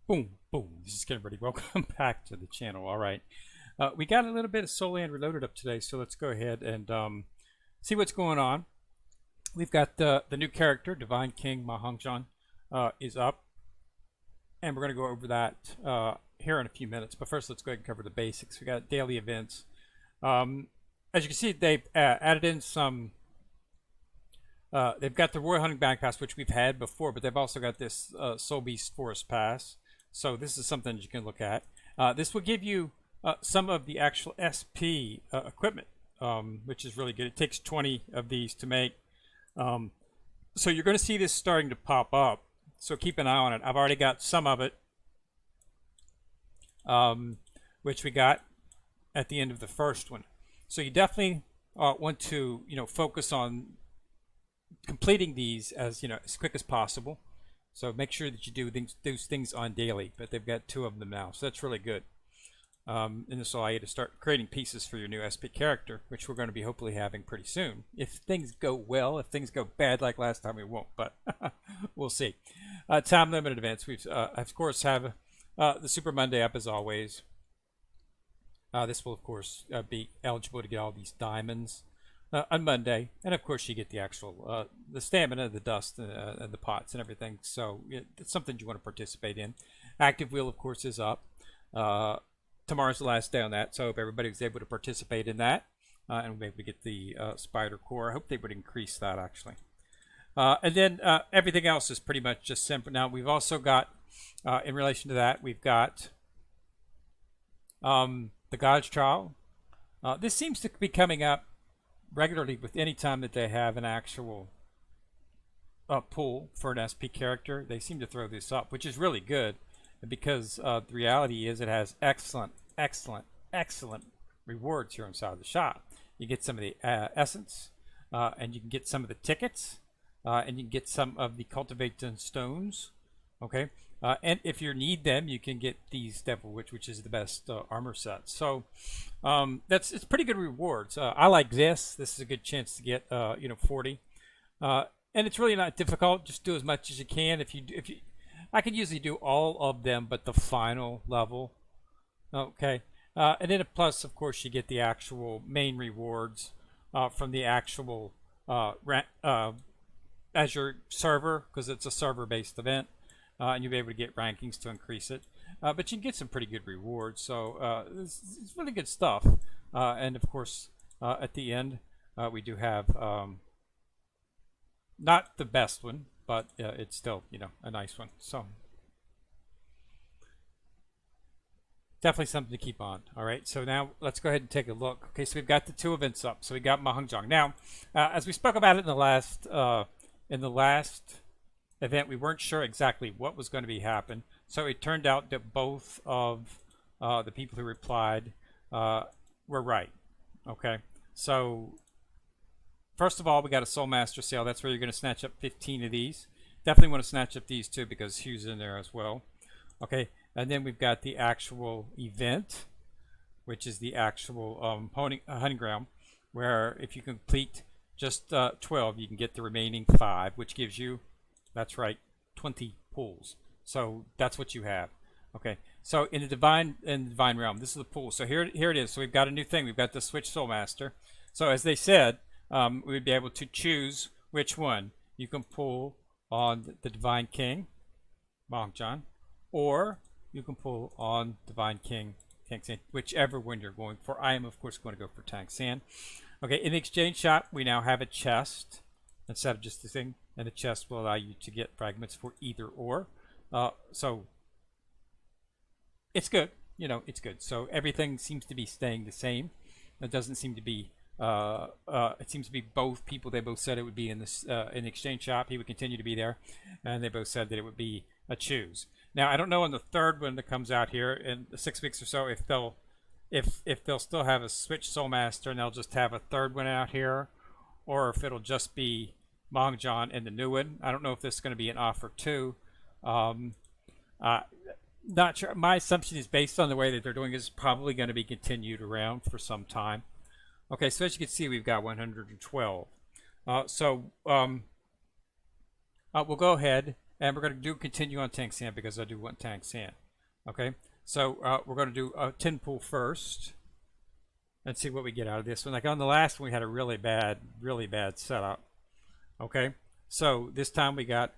Boom, boom. This is everybody. Welcome back to the channel. All right. We got a little bit of Soul Land Reloaded up today, so let's go ahead and see what's going on. We've got the new character, Divine King Hongjun, is up, and we're going to go over that here in a few minutes. But first, let's go ahead and cover the basics. We got daily events. As you can see, they've added in some. They've got the Royal Hunting Backpass, which we've had before, but they've also got this Sobeast Forest Pass. So this is something you can look at. This will give you some of the actual SP equipment, which is really good. It takes 20 of these to make. So you're going to see this starting to pop up. So keep an eye on it. I've already got some of it, which we got at the end of the first one. So you definitely want to, focus on completing these as quick as possible. So make sure that you do those things on daily, but they've got 2 of them now, so that's really good. And this will allow you to start creating pieces for your new SP character, which we're going to be hopefully having pretty soon. If things go well, if things go bad like last time, we won't, but we'll see. Time limited events. We've of course have the Super Monday up as always. This will of course be eligible to get all these diamonds on Monday, and of course you get the actual the stamina, the dust, and the pots and everything. So it's something you want to participate in. Active wheel, of course, is up. Tomorrow's the last day on that, so I hope everybody was able to participate in that, and we'll be able to get the spider core. I hope they would increase that actually. And then everything else is pretty much just simple. Now we've also got, in relation to that, we've got the God's Trial. This seems to be coming up regularly with any time that they have an actual pool for an SP character. They seem to throw this up, which is really good, because the reality is it has excellent rewards here inside the shop. You get some of the essence, and you can get some of the tickets, and you can get some of the cultivated stones. Okay, and if you need them, you can get these Devil Witch, which is the best armor set. So it's pretty good rewards. I like this. This is a good chance to get 40, and it's really not difficult. Just do as much as you can. If you I could usually do all of them, but the final level. Okay, and then plus, of course, you get the actual main rewards from the actual Azure server, because it's a server-based event. And you'll be able to get rankings to increase it. But you can get some pretty good rewards. So it's really good stuff. And of course, at the end, we do have not the best one, but it's still, a nice one. So definitely something to keep on. All right. So now let's go ahead and take a look. Okay. So we've got the 2 events up. So we got Hongjun. Now, as we spoke about it in the last event, we weren't sure exactly what was going to be happen, so it turned out that both of the people who replied were right. Okay, so first of all, we got a Soul Master sale. That's where you're going to snatch up 15 of these. Definitely want to snatch up these too, because Hugh's in there as well. Okay, and then we've got the actual event, which is the actual hunting ground, where if you complete just 12, you can get the remaining 5, which gives you, that's right, 20 pools. So that's what you have. Okay. So in the divine realm, this is the pool. So here it is. So we've got a new thing. We've got the Switch Soul Master. So as they said, we would be able to choose which one you can pull on the Divine King, Hongjun, or you can pull on Divine King, Tang San, whichever one you're going for. I am of course going to go for Tang San. Okay. In the exchange shop, we now have a chest instead of just the thing. And the chest will allow you to get fragments for either or. So it's good. It's good. So everything seems to be staying the same. It doesn't seem to be, it seems to be both people. They both said it would be in the exchange shop. He would continue to be there. And they both said that it would be a choose. Now, I don't know on the third one that comes out here in 6 weeks or so if they'll still have a Switch Soul Master and they'll just have a third one out here, or if it'll just be Hongjun and the new one. I don't know if this is going to be an offer too. Not sure. My assumption is based on the way that they're doing is probably going to be continued around for some time. Okay, so as you can see, we've got 112. We'll go ahead and we're going to do continue on Tang San because I do want Tang San. Okay, so we're going to do a 10 pull first and see what we get out of this one. Like on the last one, we had a really bad setup. Okay, so this time we got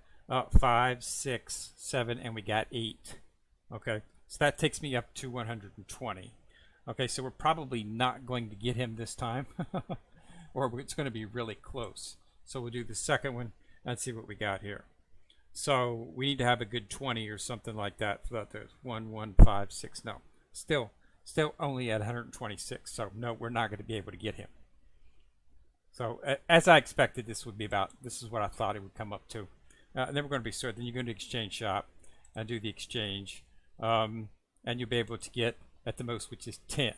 5, 6, 7, and we got 8. Okay, so that takes me up to 120. Okay, so we're probably not going to get him this time, or it's going to be really close. So we'll do the second one and see what we got here. So we need to have a good 20 or something like that for that. There's 1, 1, 5, 6. No, still only at 126. So no, we're not going to be able to get him. So as I expected, this would be about. This is what I thought it would come up to. And then we're going to be sorted. Then you go to exchange shop and do the exchange, and you'll be able to get at the most, which is 10.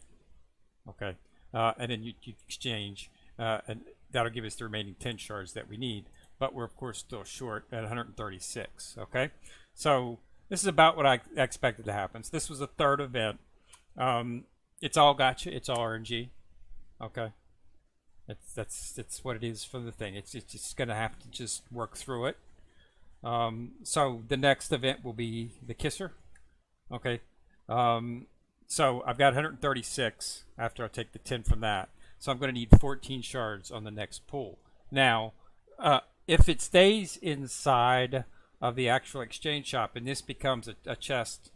Okay, and then you exchange, and that'll give us the remaining 10 shards that we need. But we're of course still short at 136. Okay, so this is about what I expected to happen. So this was the third event. It's all gotcha. It's all RNG. Okay, that's what it is for the thing. It's just gonna have to just work through it. So the next event will be the kisser. Okay, so I've got 136 after I take the 10 from that. So I'm going to need 14 shards on the next pull. Now, if it stays inside of the actual exchange shop and this becomes a chest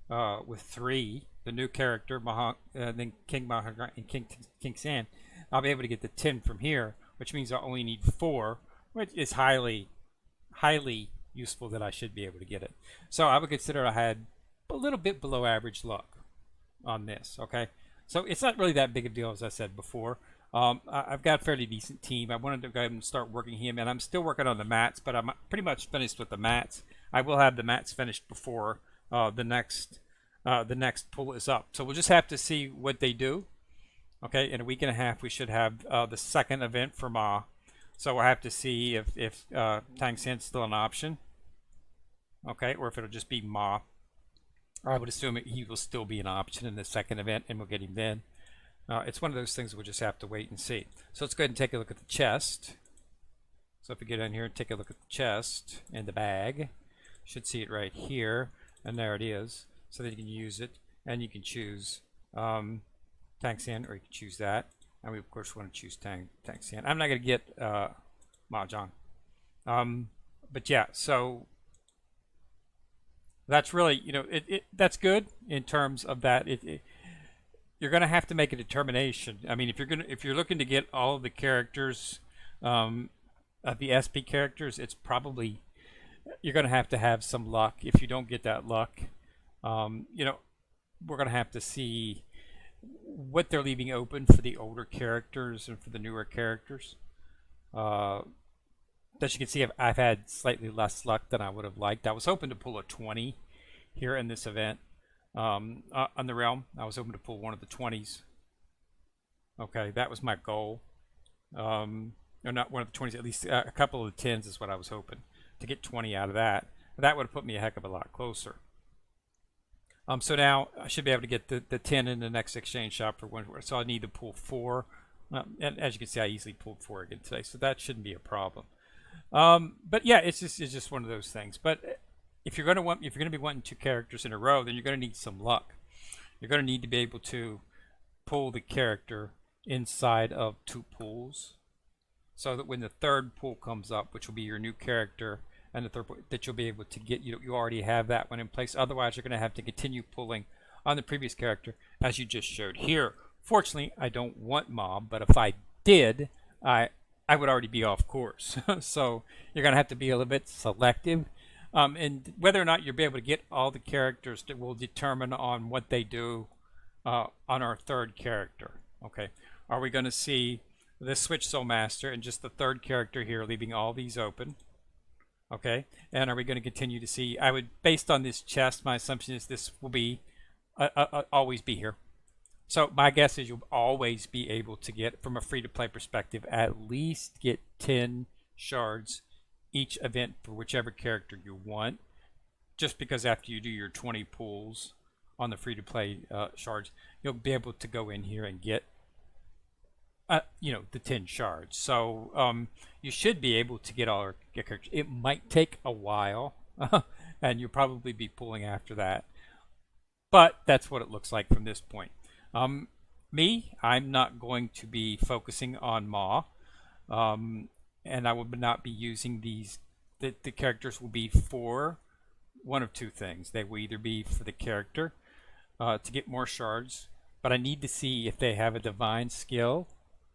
with 3, the new character, then King Mahong and King San, I'll be able to get the 10 from here, which means I only need 4, which is highly useful that I should be able to get it. So I would consider I had a little bit below average luck on this. Okay, so it's not really that big a deal, as I said before. I've got a fairly decent team. I wanted to go ahead and start working him, and I'm still working on the mats, but I'm pretty much finished with the mats. I will have the mats finished before the next pull is up. So we'll just have to see what they do. Okay, in a week and a half we should have the second event for Ma. So we'll have to see if Tang San's still an option. Okay, or if it'll just be Ma. I would assume he will still be an option in the second event, and we'll get him then. It's one of those things we'll just have to wait and see. So let's go ahead and take a look at the chest. So if we get in here and take a look at the chest and the bag, you should see it right here, and there it is. So that you can use it, and you can choose Tang San, or you can choose that. And we of course want to choose Tang San. I'm not going to get Mahjong, but yeah. So that's really, that's good in terms of that. You're going to have to make a determination. I mean, if you're looking to get all of the characters, of the SP characters, it's probably you're going to have some luck. If you don't get that luck, we're going to have to see what they're leaving open for the older characters and for the newer characters. As you can see, I've had slightly less luck than I would have liked. I was hoping to pull a 20 here in this event. On the realm, I was hoping to pull one of the 20s. Okay, that was my goal. Or not one of the 20s, at least a couple of the 10s is what I was hoping to get 20 out of that. That would have put me a heck of a lot closer. So now I should be able to get the 10 in the next exchange shop for one. So I need to pull 4. And as you can see, I easily pulled 4 again today, so that shouldn't be a problem. But yeah, it's just one of those things. But if you're going to be wanting 2 characters in a row, then you're going to need some luck. You're going to need to be able to pull the character inside of 2 pulls, so that when the third pull comes up, which will be your new character, and the third pull, that you'll be able to get, you already have that one in place. Otherwise, you're going to have to continue pulling on the previous character, as you just showed here. Fortunately, I don't want Mob, but if I did, I would already be off course. So you're going to have to be a little bit selective. And whether or not you'll be able to get all the characters that will determine on what they do on our third character. Okay, are we going to see the Switch Soul Master and just the third character here, leaving all these open? Okay, and are we going to continue to see? Based on this chest, my assumption is this will be always be here. So my guess is you'll always be able to get, from a free-to-play perspective, at least get 10 shards each event for whichever character you want, just because after you do your 20 pulls on the free-to-play shards, you'll be able to go in here and get the 10 shards. So you should be able to get all our characters. It might take a while, and you'll probably be pulling after that. But that's what it looks like from this point. Um, I'm not going to be focusing on Ma, um, and I will not be using these. The characters will be for one of two things. They will either be for the character to get more shards, but I need to see if they have a divine skill.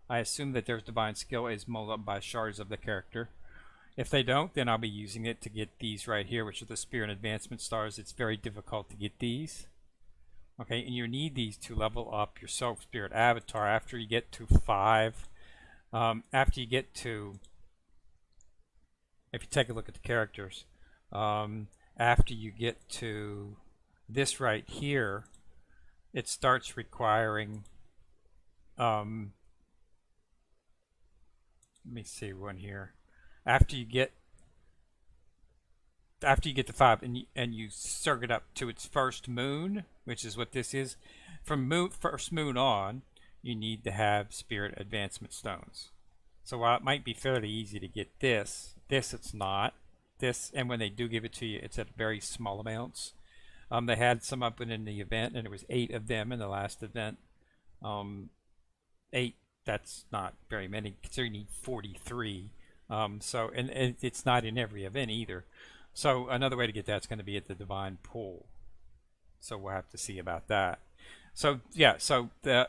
I assume that their divine skill is mulled up by shards of the character. If they don't, then I'll be using it to get these right here, which are the Spirit Advancement Stars. It's very difficult to get these. Okay, and you need these to level up your Soul Spirit Avatar after you get to 5. After you get to, if you take a look at the characters, after you get to this right here, it starts requiring, let me see one here. After you get to 5 and you circuit up to its first moon, which is what this is, from first moon on, you need to have Spirit Advancement Stones. So while it might be fairly easy to get this it's not. This, and when they do give it to you, it's at very small amounts. They had some up in the event, and there was 8 of them in the last event. 8, that's not very many, considering you need 43. So, and it's not in every event either. So another way to get that's going to be at the Divine Pool. So we'll have to see about that. So yeah, so the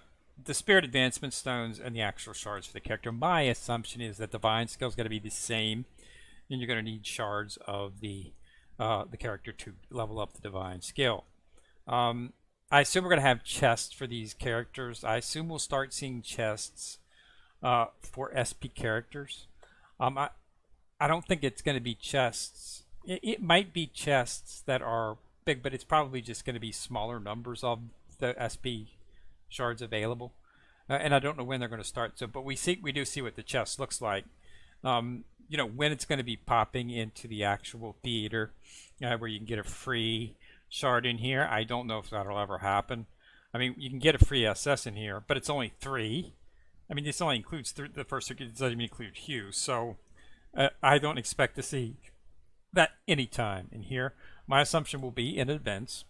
Spirit Advancement Stones and the actual shards for the character. My assumption is that Divine Skill is going to be the same, and you're going to need shards of the character to level up the Divine Skill. I assume we're going to have chests for these characters. I assume we'll start seeing chests for SP characters. I don't think it's going to be chests. It might be chests that are big, but it's probably just going to be smaller numbers of the SP shards available. And I don't know when they're going to start. So, but we do see what the chest looks like. You know, when it's going to be popping into the actual theater, where you can get a free shard in here. I don't know if that'll ever happen. I mean, you can get a free SS in here, but it's only 3. I mean, this only includes the first circuit. It doesn't even include Hugh. So I don't expect to see that anytime in here. My assumption will be in events.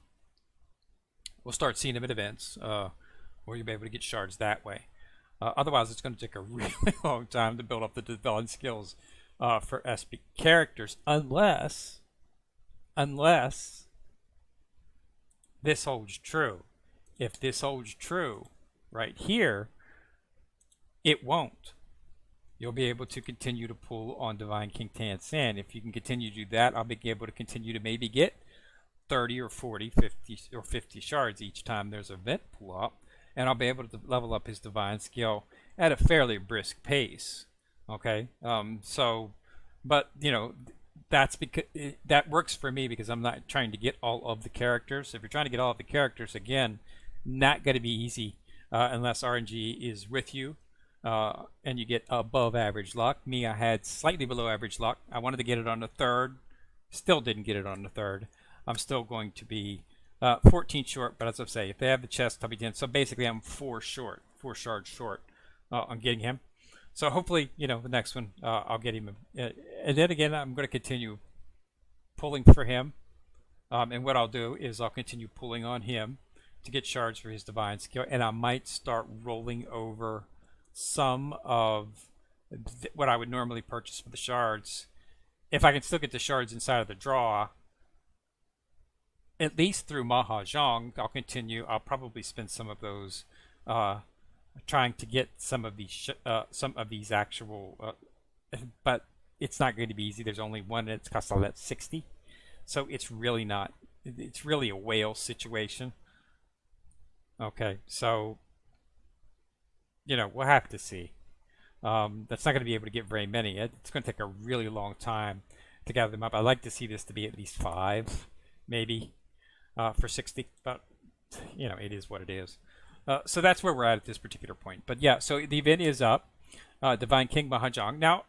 We'll start seeing them at events, where you'll be able to get shards that way. Otherwise, it's going to take a really long time to build up the development skills for SP characters, unless this holds true. If this holds true right here, it won't. You'll be able to continue to pull on Divine King Tang San. If you can continue to do that, I'll be able to continue to maybe get 30 or 40, 50 or 50 shards each time there's an event pull up, and I'll be able to level up his Divine Skill at a fairly brisk pace. Okay, so, but you know, that's because that works for me because I'm not trying to get all of the characters. If you're trying to get all of the characters, again, not going to be easy unless RNG is with you. And you get above average luck. Me, I had slightly below average luck. I wanted to get it on the 3rd. Still didn't get it on the 3rd. I'm still going to be 14 short, but as I say, if they have the chest, I'll be 10. So basically, I'm 4 shards short on getting him. So hopefully, you know, the next one, I'll get him. And then again, I'm going to continue pulling for him. And what I'll do is I'll continue pulling on him to get shards for his Divine Skill. And I might start rolling over some of what I would normally purchase for the shards. If I can still get the shards inside of the draw, at least through Mahjong, I'll continue. I'll probably spend some of those trying to get some of these actual, but it's not going to be easy. There's only one that's cost all that 60, so it's really not. It's really a whale situation. Okay, so you know, we'll have to see. That's not going to be able to get very many. It's going to take a really long time to gather them up. I'd like to see this to be at least 5, maybe, for 60. But, you know, it is what it is. So that's where we're at this particular point. But, yeah, so the event is up. Divine King Mahjong. Now,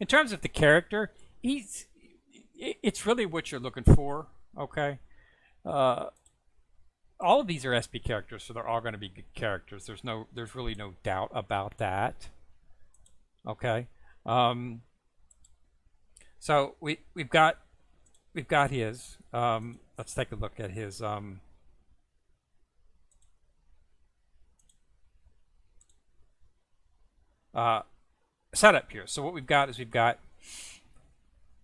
in terms of the character, it's really what you're looking for, okay? All of these are SP characters, so they're all going to be good characters. There's really no doubt about that. Okay, so we've got we've got his. Let's take a look at his uh, setup here. So what we've got is we've got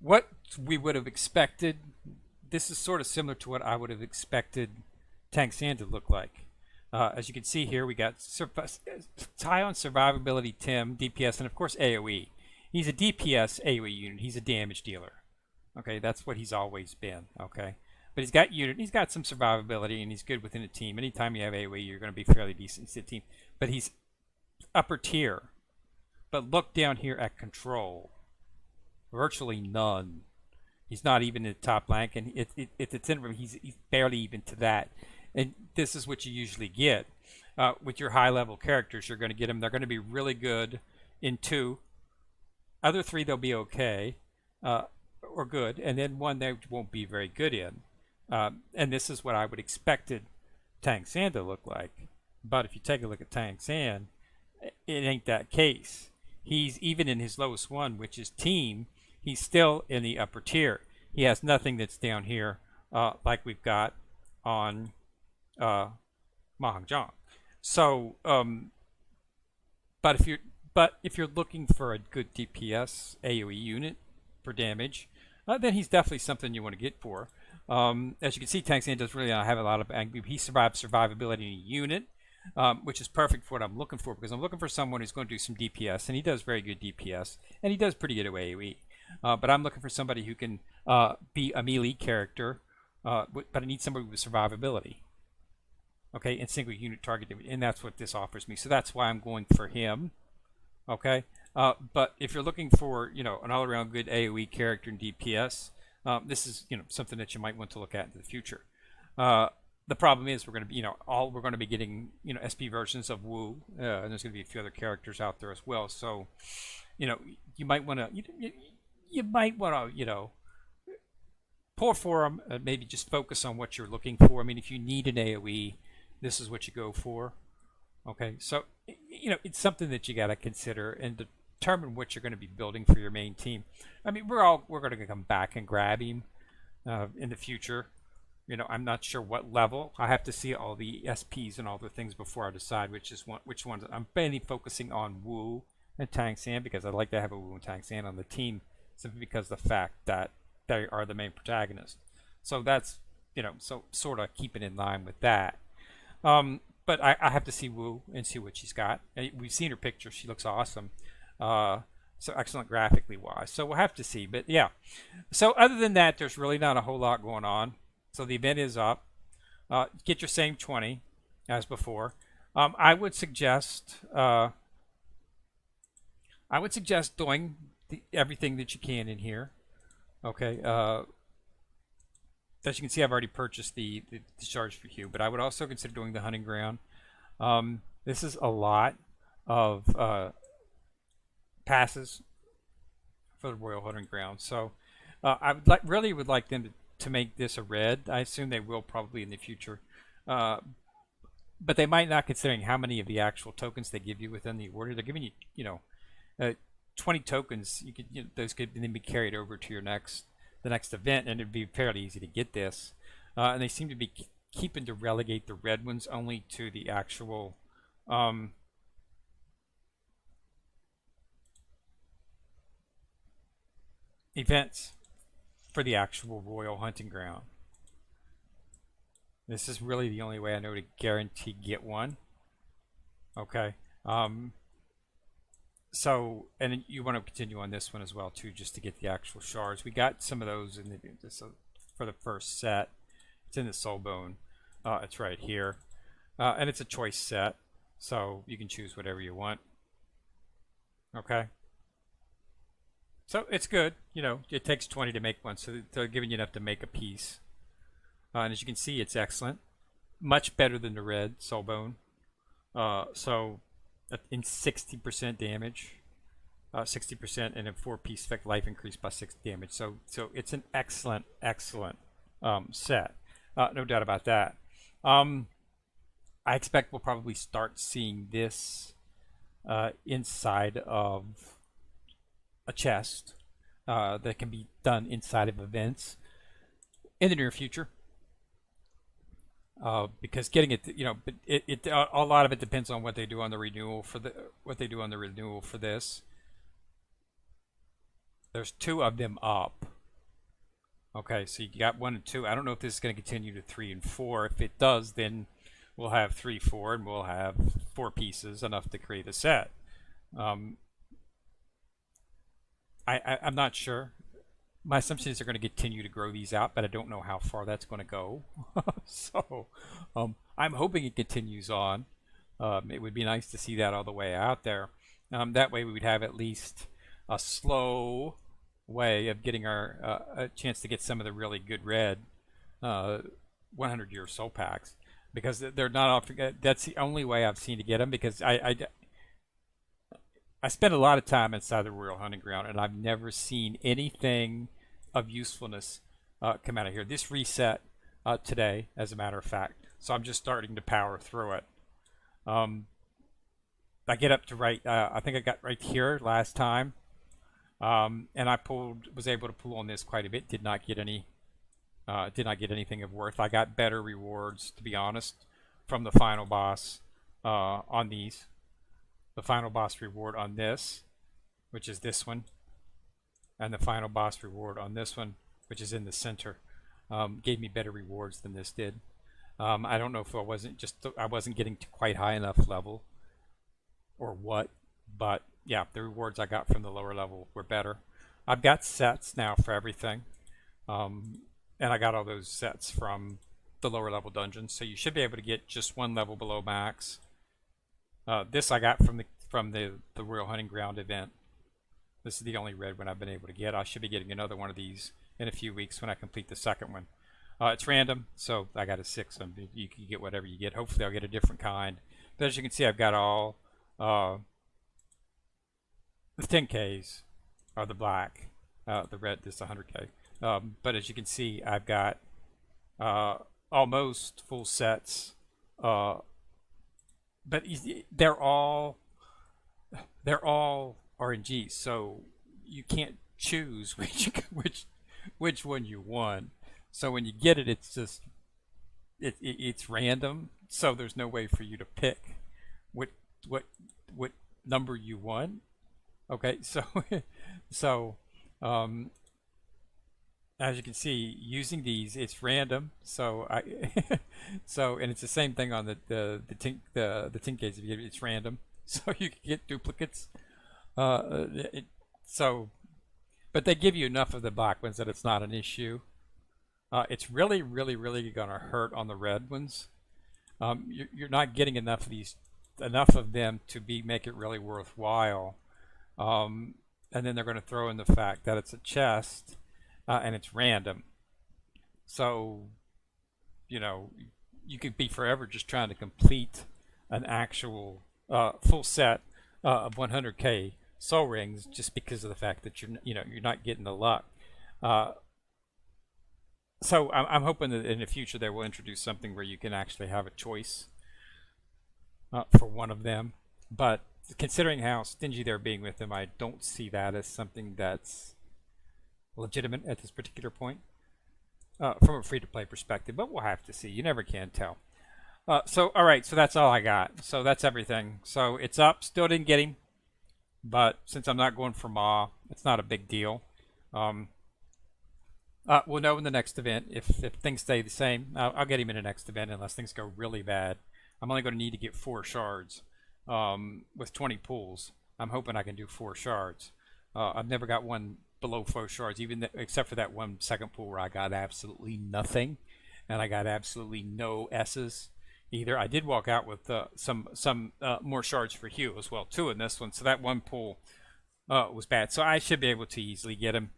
what we would have expected. This is sort of similar to what I would have expected Tang San to look like. As you can see here, we got high on survivability, Tim, DPS, and of course AoE. He's a DPS AoE unit. He's a damage dealer. Okay, that's what he's always been. Okay, but he's got some survivability, and he's good within a team. Anytime you have AoE, you're going to be fairly decent in a team. But he's upper tier. But look down here at control. Virtually none. He's not even in the top rank, and it's in he's barely even to that. And this is what you usually get with your high-level characters. You're going to get them. They're going to be really good in 2. Other 3 they'll be okay or good, and then 1 they won't be very good in. And this is what I would expected Tang San to look like. But if you take a look at Tang San, it ain't that case. He's even in his lowest one, which is team. He's still in the upper tier. He has nothing that's down here like we've got on Hongjun. So, but if you're looking for a good DPS AoE unit for damage, then he's definitely something you want to get for. As you can see, Tang San does really not have a lot of he survives survivability in a unit. Which is perfect for what I'm looking for, because I'm looking for someone who's going to do some DPS, and he does very good DPS, and he does pretty good at AoE. But I'm looking for somebody who can be a melee character, but I need somebody with survivability. Okay, and single unit target, and that's what this offers me. So that's why I'm going for him. Okay, but if you're looking for an all-around good AoE character in DPS, this is something that you might want to look at in the future. The problem is we're going to be, we're going to be getting, SP versions of Wu, and there's going to be a few other characters out there as well. So, you might want to, pull for them, maybe just focus on what you're looking for. I mean, if you need an AoE, this is what you go for. Okay, so it's something that you got to consider and determine what you're going to be building for your main team. I mean, we're going to come back and grab him in the future. I'm not sure what level. I have to see all the SPs and all the things before I decide which ones. I'm mainly focusing on Wu and Tang San because I'd like to have a Wu and Tang San on the team simply because of the fact that they are the main protagonists. So that's, so sort of keeping in line with that. But I have to see Wu and see what she's got. We've seen her picture. She looks awesome. So excellent graphically wise. So we'll have to see. But yeah. So other than that, there's really not a whole lot going on. So the event is up. Get your same 20 as before. I would suggest doing everything that you can in here. Okay. As you can see, I've already purchased the discharge for Hugh, but I would also consider doing the hunting ground. This is a lot of passes for the Royal Hunting Ground. So I would would like them to make this a red. I assume they will probably in the future. But they might not, considering how many of the actual tokens they give you within the order. They're giving you, 20 tokens. Those could then be carried over to the next event, and it'd be fairly easy to get this. And they seem to be keeping to relegate the red ones only to the actual events for the actual Royal Hunting Ground. This is really the only way I know to guarantee get one. Okay. So, and you want to continue on this one as well too, just to get the actual shards. We got some of those in for the first set. It's in the soul bone. It's right here, and it's a choice set, so you can choose whatever you want. Okay. So it's good. It takes 20 to make one, so they're giving you enough to make a piece. And as you can see, it's excellent. Much better than the red soul bone. So in 60% damage, 60%, and a 4-piece effect life increase by 6 damage. So it's an excellent set. No doubt about that. I expect we'll probably start seeing this inside of a chest that can be done inside of events. in the near future. Because getting it, but a lot of it depends on what they do on the renewal for this. There's two of them up. Okay, so you got 1 and 2. I don't know if this is going to continue to 3 and 4. If it does, then we'll have 3, 4, and we'll have 4 pieces, enough to create a set. I'm not sure. My assumption is they're going to continue to grow these out, but I don't know how far that's going to go. So I'm hoping it continues on. It would be nice to see that all the way out there. That way we would have at least a slow way of getting our a chance to get some of the really good red 100-year soul packs, because they're not offering. That's the only way I've seen to get them, because I spent a lot of time inside the Royal Hunting Ground, and I've never seen anything of usefulness come out of here. This reset today, as a matter of fact, so I'm just starting to power through it. I get up to right. I think I got right here last time, and I was able to pull on this quite a bit. Did not get anything of worth. I got better rewards, to be honest, from the final boss on these. The final boss reward on this, which is this one, and the final boss reward on this one, which is in the center, gave me better rewards than this did. I don't know if I wasn't getting to quite high enough level or what, but yeah, the rewards I got from the lower level were better. I've got sets now for everything, and I got all those sets from the lower level dungeons, so you should be able to get just one level below max. This I got from the Royal Hunting Ground event. This is the only red one I've been able to get. I should be getting another one of these in a few weeks when I complete the second one. It's random, so I got a 6. You can get whatever you get. Hopefully I'll get a different kind. But as you can see, I've got all the 10Ks are the black. The red is the 100K. But as you can see, I've got almost full sets. But they're all RNGs, so you can't choose which one you want. So when you get it, it's just it's random. So there's no way for you to pick what number you want. Okay, so as you can see, using these, it's random. So and it's the same thing on the tin case. It's random, so you can get duplicates. But they give you enough of the black ones that it's not an issue. It's really gonna hurt on the red ones. You're not getting enough of them to make it really worthwhile. And then they're going to throw in the fact that it's a chest. And it's random, so you could be forever just trying to complete an actual full set of 100K soul rings just because of the fact that you're not getting the luck. So I'm hoping that in the future they will introduce something where you can actually have a choice for one of them. But considering how stingy they're being with them, I don't see that as something that's legitimate at this particular point from a free-to-play perspective, but we'll have to see. You never can tell. So all right, so that's all I got. So that's everything. So it's up. Still didn't get him, but since I'm not going for Ma, it's not a big deal. We'll know in the next event if things stay the same. I'll get him in the next event unless things go really bad. I'm only going to need to get 4 shards with 20 pulls. I'm hoping I can do 4 shards. I've never got one below 4 shards, except for that one second pool where I got absolutely nothing, and I got absolutely no S's either. I did walk out with some more shards for Hugh as well too in this one, so that one pool was bad. So I should be able to easily get him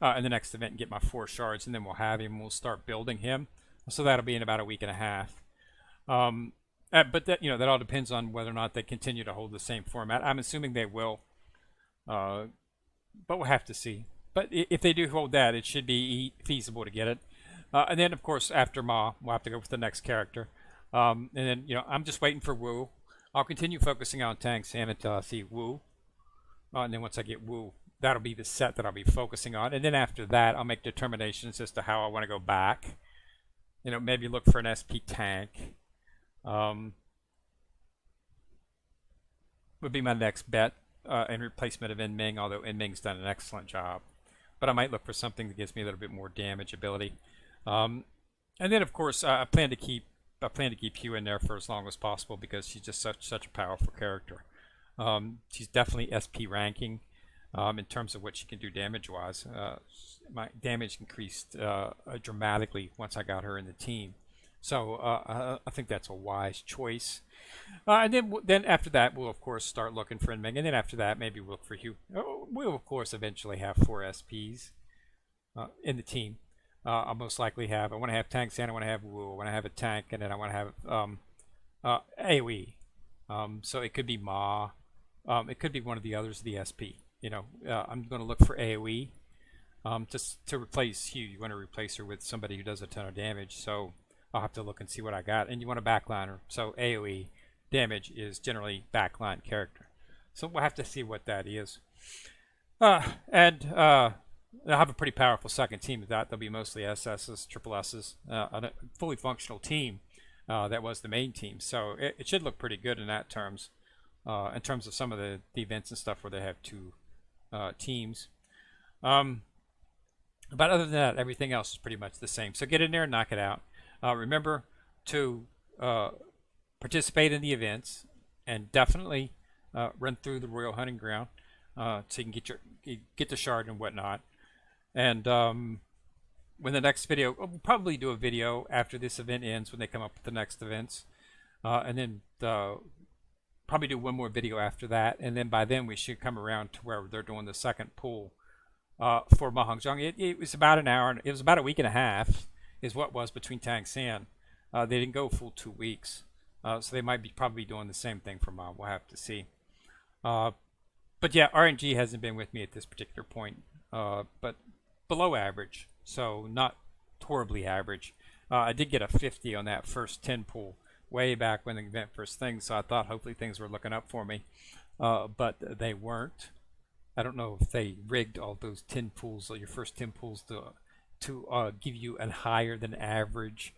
in the next event and get my 4 shards, and then we'll have him. We'll start building him. So that'll be in about a week and a half. But that that all depends on whether or not they continue to hold the same format. I'm assuming they will, but we'll have to see. But if they do hold that, it should be feasible to get it. And then, of course, after Ma, we'll have to go with the next character. And then, I'm just waiting for Wu. I'll continue focusing on Tang San until I see Wu. And then once I get Wu, that'll be the set that I'll be focusing on. And then after that, I'll make determinations as to how I want to go back. You know, maybe look for an SP tank. Would be my next bet in replacement of En-Ming, although En-Ming's done an excellent job. But I might look for something that gives me a little bit more damage ability. And then, of course, I plan to keep Hugh in there for as long as possible because she's just such a powerful character. She's definitely SP ranking in terms of what she can do damage-wise. My damage increased dramatically once I got her in the team. So I think that's a wise choice. And then after that, we'll of course start looking for En-Ming. And then after that, maybe we'll look for Hugh. We'll of course eventually have 4 SPs in the team. I'll most likely have. I want to have Tang San. I want to have Wu. I want to have a tank, and then I want to have AOE. So it could be Ma. It could be one of the others of the SP. You know, I'm going to look for AOE just to replace Hugh. You want to replace her with somebody who does a ton of damage. So I'll have to look and see what I got. And you want a backliner. So AOE damage is generally backline character. So we'll have to see what that is. And I'll have a pretty powerful second team of that. They'll be mostly SSs, triple S's, a fully functional team that was the main team. So it should look pretty good in that terms, in terms of some of the events and stuff where they have 2 teams. But other than that, everything else is pretty much the same. So get in there and knock it out. Remember to participate in the events and definitely run through the Royal Hunting Ground so you can get the shard and whatnot. And when the next video, we'll probably do a video after this event ends when they come up with the next events, and then probably do one more video after that. And then by then we should come around to where they're doing the second pool for Hongjun. It was about an hour. It was about a week and a half. Is what was between Tang San. They didn't go full 2 weeks, so they might be probably doing the same thing for Ma. We'll have to see. But yeah, RNG hasn't been with me at this particular point, but below average, so not horribly average. I did get a 50 on that first 10 pool way back when the event first thing, so I thought hopefully things were looking up for me, but they weren't. I don't know if they rigged all those 10 pools, or your first 10 pools, to give you a higher than average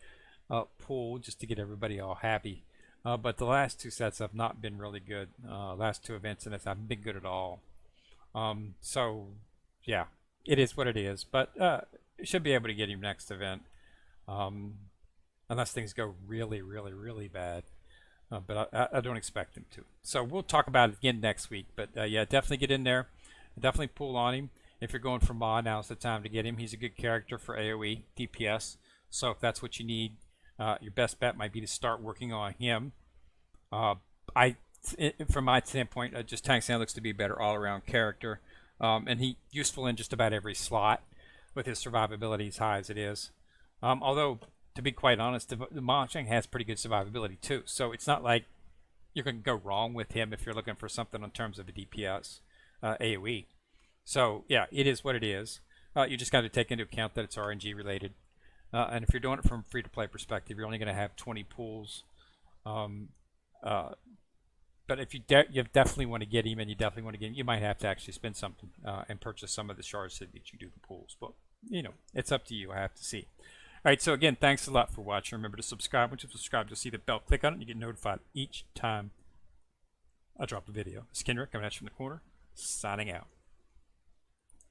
pool just to get everybody all happy. But the last 2 sets have not been really good. Last 2 events and it's haven't been good at all. So yeah, it is what it is. But you should be able to get him next event, unless things go really, really, really bad. But I don't expect them to. So we'll talk about it again next week. But yeah, definitely get in there. Definitely pull on him. If you're going for Ma, now's the time to get him. He's a good character for AoE, DPS. So if that's what you need, your best bet might be to start working on him. From my standpoint, just Tang San looks to be a better all-around character. And he's useful in just about every slot with his survivability as high as it is. Although, to be quite honest, the Hongjun has pretty good survivability too. So it's not like you're going to go wrong with him if you're looking for something in terms of a DPS AoE. So yeah, it is what it is. You just got to take into account that it's RNG related. And if you're doing it from a free-to-play perspective, you're only going to have 20 pools. But if you definitely want to get him, and you definitely want to get him, you might have to actually spend something and purchase some of the shards that you do the pools. But you know, it's up to you. I have to see. All right. So again, thanks a lot for watching. Remember to subscribe. Once you subscribe, you'll see the bell. Click on it, and you get notified each time I drop a video. It's Kendrick coming at you from the corner, signing out.